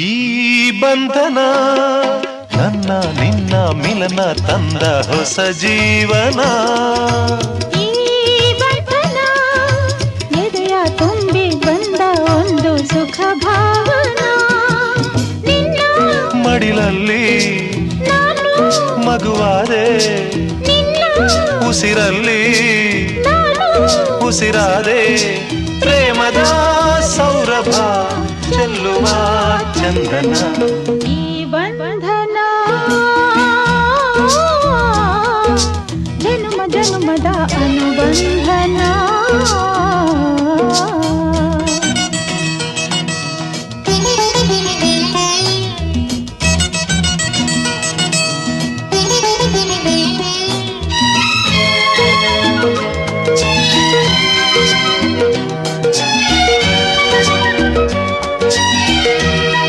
ಈ ಬಂಧನ ನನ್ನ ನಿನ್ನ ಮಿಲನ ತಂದ ಹೊಸ ಜೀವನ. ಈ ಬಂಧನ ಎದೆಯ ತುಂಬಿ ಬಂದ ಒಂದು ಸುಖ ಭಾವನಾ. ನಿನ್ನ ಮಡಿಲಲ್ಲಿ ನಾನು ಮಗುವಾದೆ, ನಿನ್ನ ಉಸಿರಲ್ಲಿ ನಾನು ಉಸಿರಾದೆ. ಪ್ರೇಮದ ಸೌರಭ ಚೆಲ್ಲುವ ಚಂದನ. ಈ ಬಂಧನ ಜನುಮ ಜನುಮದ ಅನುಬಂಧನ.